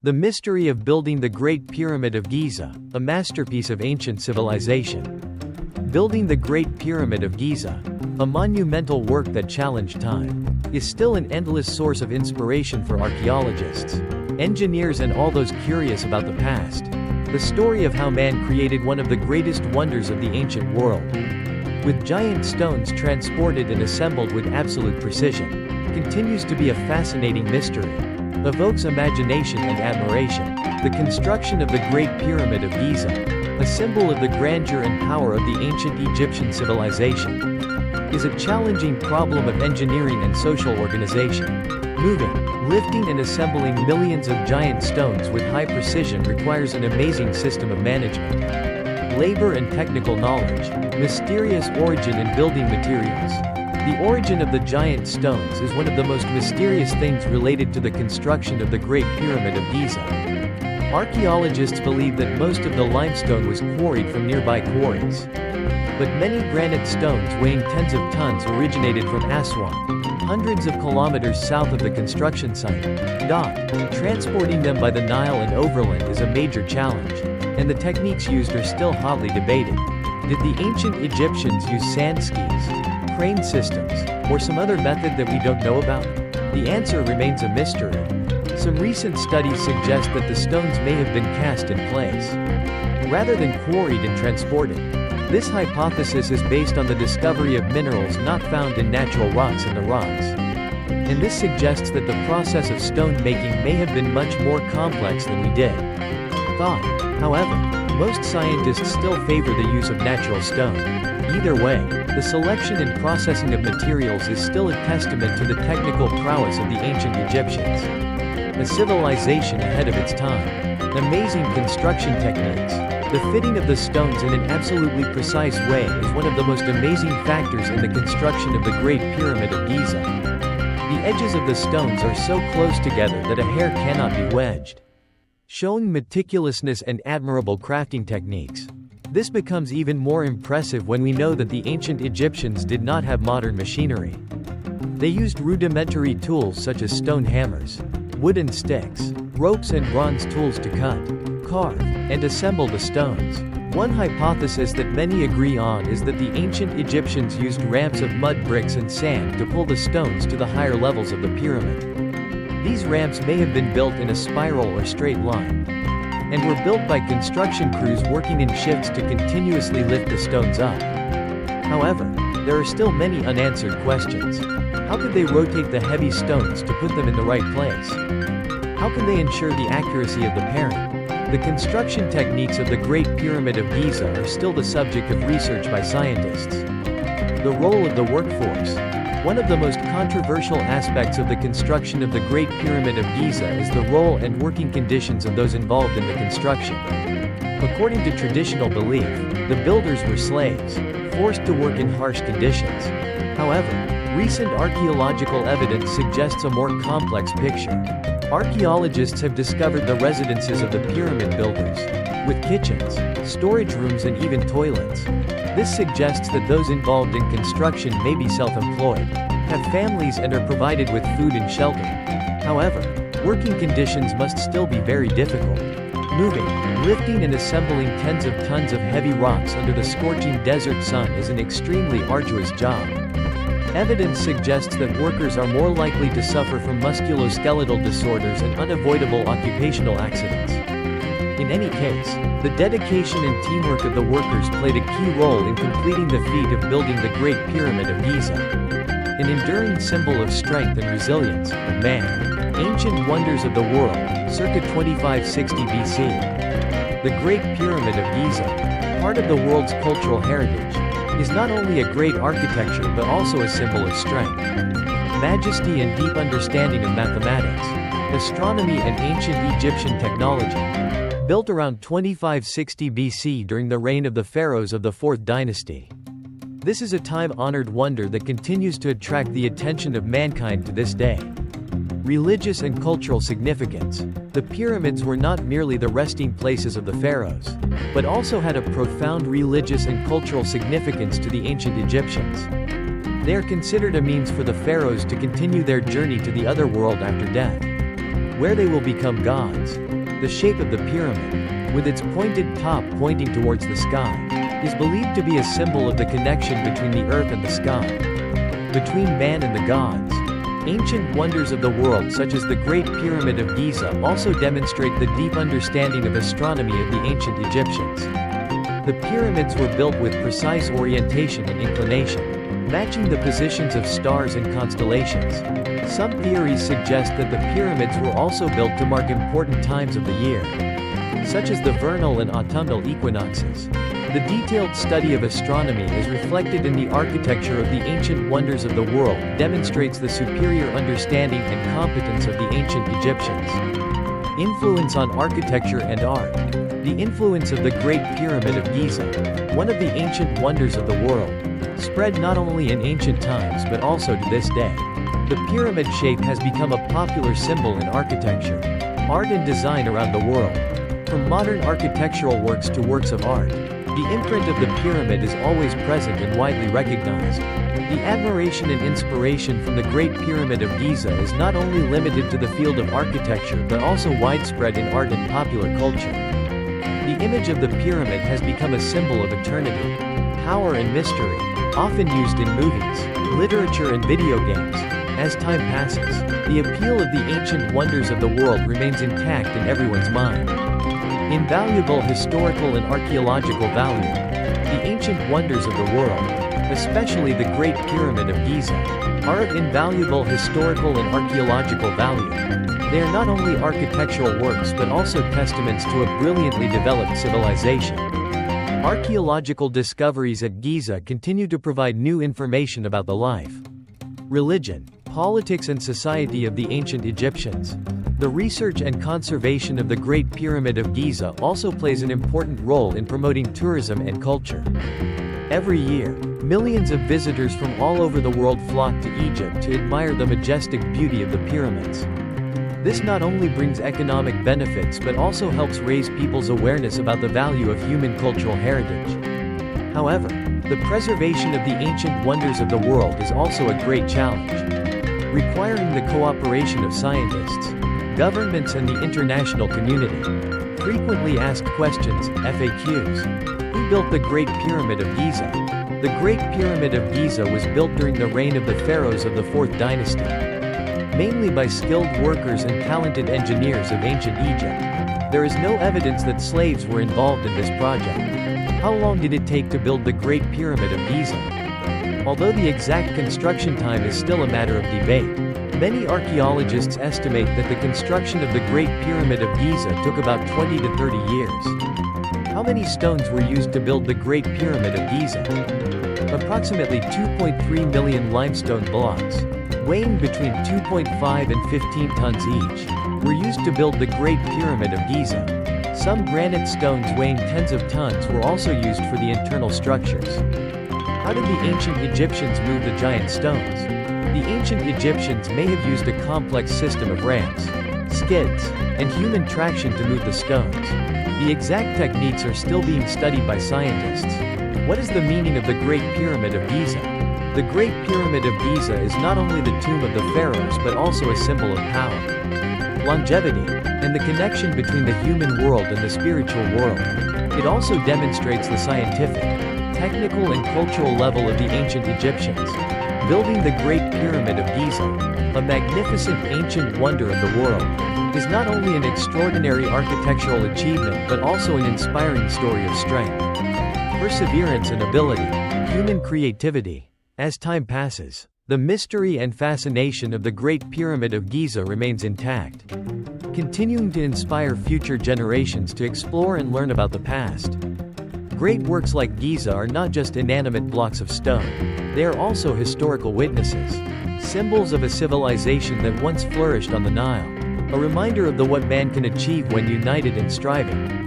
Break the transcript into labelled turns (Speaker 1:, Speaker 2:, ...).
Speaker 1: The mystery of building the Great Pyramid of Giza, a masterpiece of ancient civilization. Building the Great Pyramid of Giza, a monumental work that challenged time, is still an endless source of inspiration for archaeologists, engineers and all those curious about the past. The story of how man created one of the greatest wonders of the ancient world, with giant stones transported and assembled with absolute precision, continues to be a fascinating mystery. Evokes imagination and admiration. The construction of the Great Pyramid of Giza, a symbol of the grandeur and power of the ancient Egyptian civilization, is a challenging problem of engineering and social organization. Moving, lifting and assembling millions of giant stones with high precision requires an amazing system of management, labor and technical knowledge. Mysterious origin and building materials. The origin of the giant stones is one of the most mysterious things related to the construction of the Great Pyramid of Giza. Archaeologists believe that most of the limestone was quarried from nearby quarries. But many granite stones weighing tens of tons originated from Aswan, hundreds of kilometers south of the construction site. Transporting them by the Nile and overland is a major challenge, and the techniques used are still hotly debated. Did the ancient Egyptians use sand skis, crane systems, or some other method that we don't know about? The answer remains a mystery. Some recent studies suggest that the stones may have been cast in place, rather than quarried and transported. This hypothesis is based on the discovery of minerals not found in natural rocks in the rocks. And this suggests that the process of stone making may have been much more complex than we did thought. However, most scientists still favor the use of natural stone. Either way, the selection and processing of materials is still a testament to the technical prowess of the ancient Egyptians, a civilization ahead of its time. Amazing construction techniques. The fitting of the stones in an absolutely precise way is one of the most amazing factors in the construction of the Great Pyramid of Giza. The edges of the stones are so close together that a hair cannot be wedged, showing meticulousness and admirable crafting techniques. This becomes even more impressive when we know that the ancient Egyptians did not have modern machinery. They used rudimentary tools such as stone hammers, wooden sticks, ropes and bronze tools to cut, carve, and assemble the stones. One hypothesis that many agree on is that the ancient Egyptians used ramps of mud bricks and sand to pull the stones to the higher levels of the pyramid. These ramps may have been built in a spiral or straight line, and were built by construction crews working in shifts to continuously lift the stones up. However, there are still many unanswered questions. How could they rotate the heavy stones to put them in the right place? How can they ensure the accuracy of the pairing? The construction techniques of the Great Pyramid of Giza are still the subject of research by scientists. The role of the workforce. One of the most controversial aspects of the construction of the Great Pyramid of Giza is the role and working conditions of those involved in the construction. According to traditional belief, the builders were slaves, forced to work in harsh conditions. However, recent archaeological evidence suggests a more complex picture. Archaeologists have discovered the residences of the pyramid builders, with kitchens, storage rooms and even toilets. This suggests that those involved in construction may be self-employed, have families and are provided with food and shelter. However, working conditions must still be very difficult. Moving, lifting and assembling tens of tons of heavy rocks under the scorching desert sun is an extremely arduous job. Evidence suggests that workers are more likely to suffer from musculoskeletal disorders and unavoidable occupational accidents. In any case, the dedication and teamwork of the workers played a key role in completing the feat of building the Great Pyramid of Giza, an enduring symbol of strength and resilience of man. Ancient wonders of the world, circa 2560 BC. The Great Pyramid of Giza, part of the world's cultural heritage, is not only a great architecture but also a symbol of strength, majesty and deep understanding of mathematics, astronomy and ancient Egyptian technology. Built around 2560 BC during the reign of the pharaohs of the 4th dynasty. This is a time-honored wonder that continues to attract the attention of mankind to this day. Religious and cultural significance. The pyramids were not merely the resting places of the pharaohs, but also had a profound religious and cultural significance to the ancient Egyptians. They are considered a means for the pharaohs to continue their journey to the other world after death. where they will become gods. The shape of the pyramid, with its pointed top pointing towards the sky, is believed to be a symbol of the connection between the earth and the sky, between man and the gods. Ancient wonders of the world such as the Great Pyramid of Giza also demonstrate the deep understanding of astronomy of the ancient Egyptians. The pyramids were built with precise orientation and inclination, matching the positions of stars and constellations. Some theories suggest that the pyramids were also built to mark important times of the year, such as the vernal and autumnal equinoxes. The detailed study of astronomy is reflected in the architecture of the ancient wonders of the world, demonstrates the superior understanding and competence of the ancient Egyptians. Influence on architecture and art. The influence of the Great Pyramid of Giza, one of the ancient wonders of the world, spread not only in ancient times but also to this day. The pyramid shape has become a popular symbol in architecture, art and design around the world. From modern architectural works to works of art, the imprint of the pyramid is always present and widely recognized. The admiration and inspiration from the Great Pyramid of Giza is not only limited to the field of architecture but also widespread in art and popular culture. The image of the pyramid has become a symbol of eternity, power and mystery, often used in movies, literature and video games. As time passes, the appeal of the ancient wonders of the world remains intact in everyone's mind. Invaluable historical and archaeological value. The ancient wonders of the world, especially the Great Pyramid of Giza, are of invaluable historical and archaeological value. They are not only architectural works but also testaments to a brilliantly developed civilization. Archaeological discoveries at Giza continue to provide new information about the life, religion, politics and society of the ancient Egyptians. The research and conservation of the Great Pyramid of Giza also plays an important role in promoting tourism and culture. Every year, millions of visitors from all over the world flock to Egypt to admire the majestic beauty of the pyramids. This not only brings economic benefits but also helps raise people's awareness about the value of human cultural heritage. However, the preservation of the ancient wonders of the world is also a great challenge, requiring the cooperation of scientists, governments and the international community. Frequently asked questions, FAQs. Who built the Great Pyramid of Giza? The Great Pyramid of Giza was built during the reign of the pharaohs of the 4th dynasty, mainly by skilled workers and talented engineers of ancient Egypt. There is no evidence that slaves were involved in this project. How long did it take to build the Great Pyramid of Giza? Although the exact construction time is still a matter of debate, many archaeologists estimate that the construction of the Great Pyramid of Giza took about 20 to 30 years. How many stones were used to build the Great Pyramid of Giza? Approximately 2.3 million limestone blocks, weighing between 2.5 and 15 tons each, were used to build the Great Pyramid of Giza. Some granite stones weighing tens of tons were also used for the internal structures. How did the ancient Egyptians move the giant stones? The ancient Egyptians may have used a complex system of ramps, skids, and human traction to move the stones. The exact techniques are still being studied by scientists. What is the meaning of the Great Pyramid of Giza? The Great Pyramid of Giza is not only the tomb of the pharaohs but also a symbol of power, longevity, and the connection between the human world and the spiritual world. It also demonstrates the scientific, technical and cultural level of the ancient Egyptians. Building the Great Pyramid of Giza, a magnificent ancient wonder of the world, is not only an extraordinary architectural achievement but also an inspiring story of strength, perseverance and ability, human creativity. As time passes, the mystery and fascination of the Great Pyramid of Giza remains intact, continuing to inspire future generations to explore and learn about the past. Great works like Giza are not just inanimate blocks of stone, they are also historical witnesses, symbols of a civilization that once flourished on the Nile, a reminder of what man can achieve when united and striving.